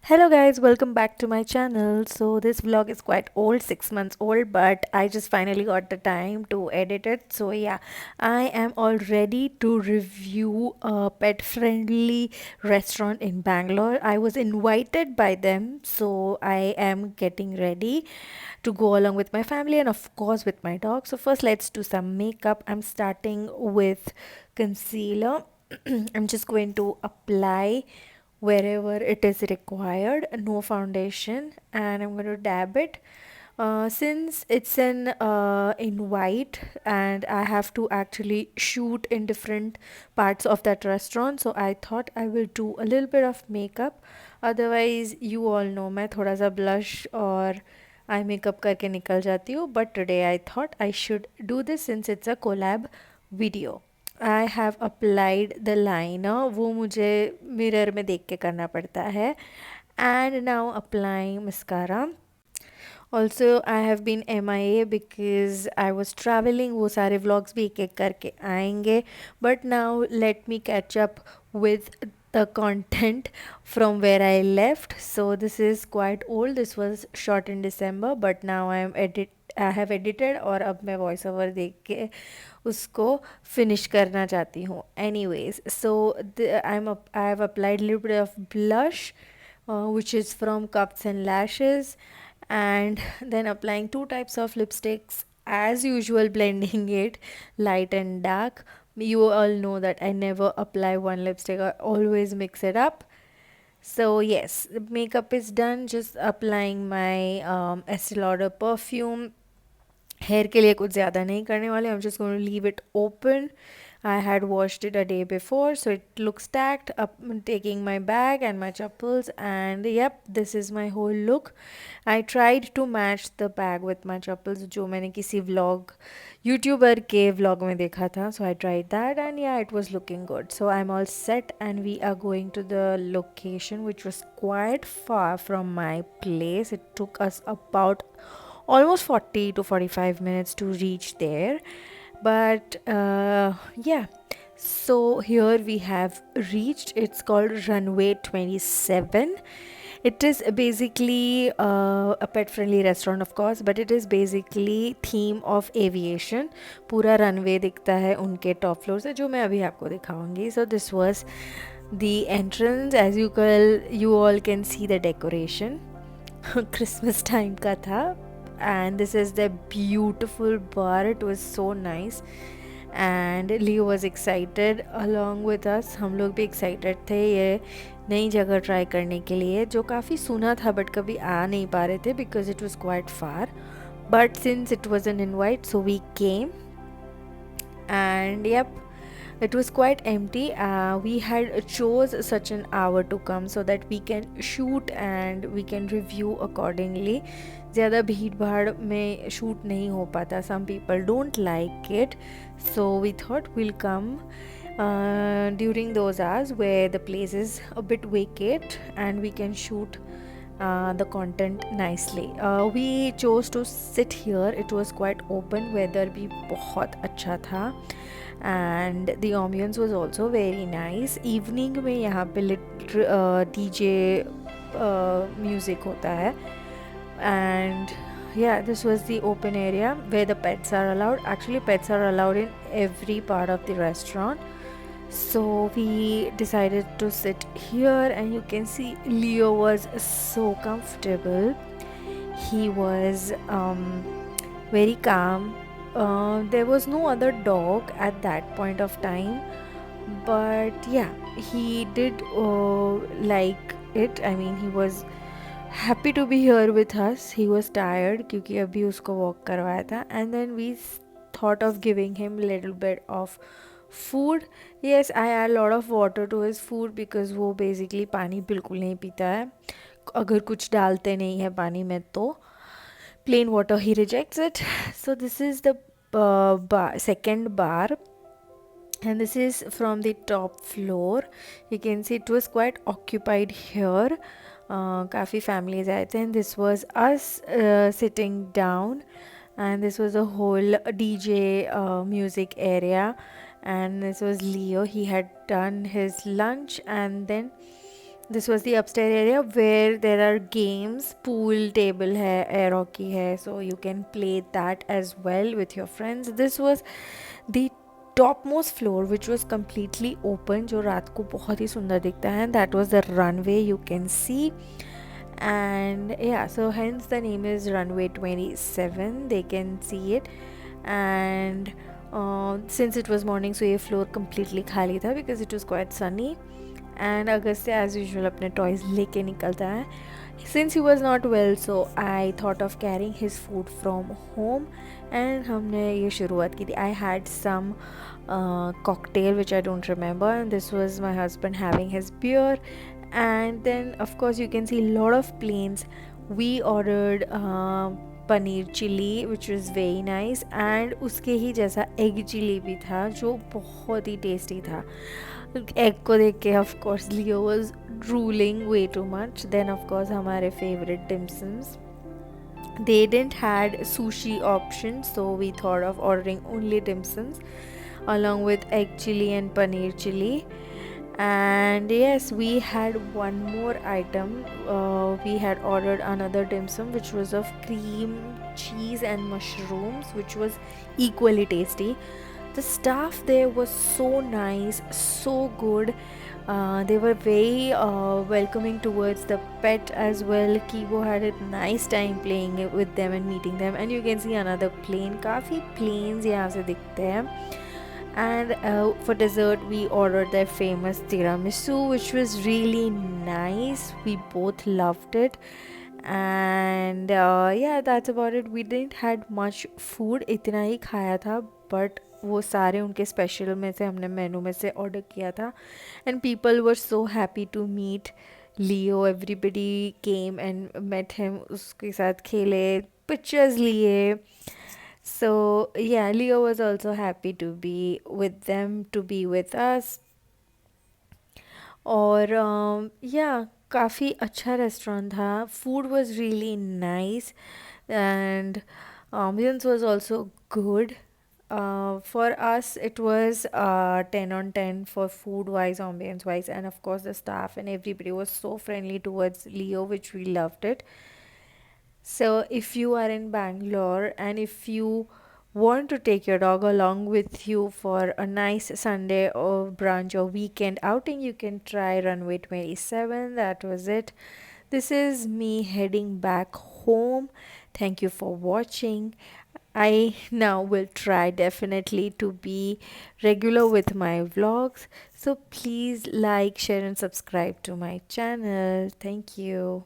Hello guys, welcome back to my channel. So this vlog is quite old, 6 months old, but I just finally got the time to edit it. So yeah, I am all ready to review a pet-friendly restaurant in Bangalore. I was invited by them, so I am getting ready to go along with my family and of course with my dog. So first let's do some makeup. I'm starting with concealer. I'm just going to apply wherever it is required, no foundation, and I'm going to dab it. Since it's in white and I have to actually shoot in different parts of that restaurant, so I thought I will do a little bit of makeup. Otherwise, you all know मैं थोड़ा सा blush और eye makeup करके निकल जाती हूँ, but today I thought I should do this since it's a collab video. I have applied the liner, वो मुझे मिरर में देख के करना पड़ता है. And now applying mascara. Also I have been MIA because I was travelling. वो सारे व्लॉग्स भी एक एक करके आएंगे, but now let me catch up with the content from where I left. So this is quite old. This was shot in December, but now I have edited और अब मैं वॉइस ओवर देख के उसको फिनिश करना चाहती हूँ. Anyways, so I have applied a little bit of blush, which is from Cups and Lashes, and then applying two types of lipsticks as usual, blending it light and dark. You all know that I never apply one lipstick, I always mix it up. So yes, the makeup is done. Just applying my Estee Lauder perfume. Hair के लिए कुछ ज़्यादा नहीं करने वाले. I'm just going to leave it open. I had washed it a day before, so it looks stacked. Up, taking my bag and my chappals, and yep, this is my whole look. I tried to match the bag with my chappals, जो मैंने किसी vlog, YouTuber के vlog में देखा था. So I tried that, and yeah, it was looking good. So I'm all set, and we are going to the location, which was quite far from my place. It took us about almost 40 to 45 minutes to reach there, but yeah, so here we have reached. It's called Runway 27. It is basically a pet friendly restaurant, of course, but it is basically theme of aviation. पूरा runway दिखता है उनके top floor से, जो मैं अभी आपको दिखाऊंगी. So this was the entrance. As you all can see the decoration. Christmas time का था. And this is the beautiful bar. It was so nice, and Leo was excited along with us. हम लोग भी excited थे ये नई जगह try करने के लिए, जो काफ़ी सुना था बट कभी आ नहीं पा रहे थे because it was quite far. But since it was an invite, so we came, and yep, it was quite empty. We had chose such an hour to come so that we can shoot and we can review accordingly. ज़्यादा भीड़ भाड़ में shoot नहीं हो पाता. Some people don't like it, so we thought we'll come during those hours where the place is a bit vacant and we can shoot the content nicely. We chose to sit here. It was quite open. Weather भी बहुत अच्छा था, and the ambience was also very nice. Evening में यहाँ पे DJ music होता है, and yeah, this was the open area where the pets are allowed. Actually, pets are allowed in every part of the restaurant. So we decided to sit here, and you can see Leo was so comfortable. He was very calm. There was no other dog at that point of time, but yeah, he did like it. I mean, he was happy to be here with us. He was tired क्योंकि अभी उसको walk करवाया था, and then we thought of giving him little bit of food. Yes, I add a lot of water to his food because वो basically पानी बिल्कुल नहीं पीता है. अगर कुछ डालते नहीं है पानी में तो plain water he rejects it. So this is the second bar, and this is from the top floor. You can see it was quite occupied here. काफ़ी families आए थे, and this was us sitting down, and this was a whole DJ music area, and this was Leo. He had done his lunch, and then This was the upstairs area where there are games, pool table hai, air hockey hai, so you can play that as well with your friends. This was the topmost floor which was completely open, जो रात को बहुत ही सुंदर दिखता है, and that was the runway you can see. And yeah, so hence the name is runway 27, they can see it. And since it was morning, so ये floor completely खाली था because it was quite sunny. And August as usual अपने toys लेके निकलता है. Since he was not well, so I thought of carrying his food from home, and हमने ये शुरुआत की थी. I had some cocktail which I don't remember, and this was my husband having his beer. And then of course you can see a lot of planes. We ordered paneer chilli which was very nice, and उसके ही जैसा egg chilli भी था जो बहुत ही tasty था. Egg को देख के of course Leo was drooling way too much. Then of course हमारे favourite dim sums, they didn't had sushi option, so we thought of ordering only dim sums along with egg chili and paneer chili. And yes, we had one more item. We had ordered another dim sum which was of cream cheese and mushrooms, which was equally tasty. The staff there was so nice, so good. They were very welcoming towards the pet as well. Kibo had a nice time playing it with them and meeting them. And you can see another plane. काफ़ी planes यहाँ से दिखते हैं. And for dessert we ordered their famous tiramisu, which was really nice. We both loved it. And yeah, that's about it. We didn't had much food, इतना ही खाया था, but वो सारे उनके स्पेशल में से हमने मेनू में से ऑर्डर किया था. And people were so happy to meet Leo. Everybody came and met him, उसके साथ खेले, पिक्चर्स लिए. So yeah, Leo was also happy to be with them, to be with us. और या काफ़ी अच्छा रेस्टोरेंट था. Food was really nice, and ambience was also good. For us it was 10 on 10 for food wise, ambience wise, and of course the staff and everybody was so friendly towards Leo, which we loved it. So if you are in Bangalore and if you want to take your dog along with you for a nice Sunday or brunch or weekend outing, you can try Runway 27. That was it. This is me heading back home. Thank you for watching. I now will try definitely to be regular with my vlogs. So please like, share, and subscribe to my channel. Thank you.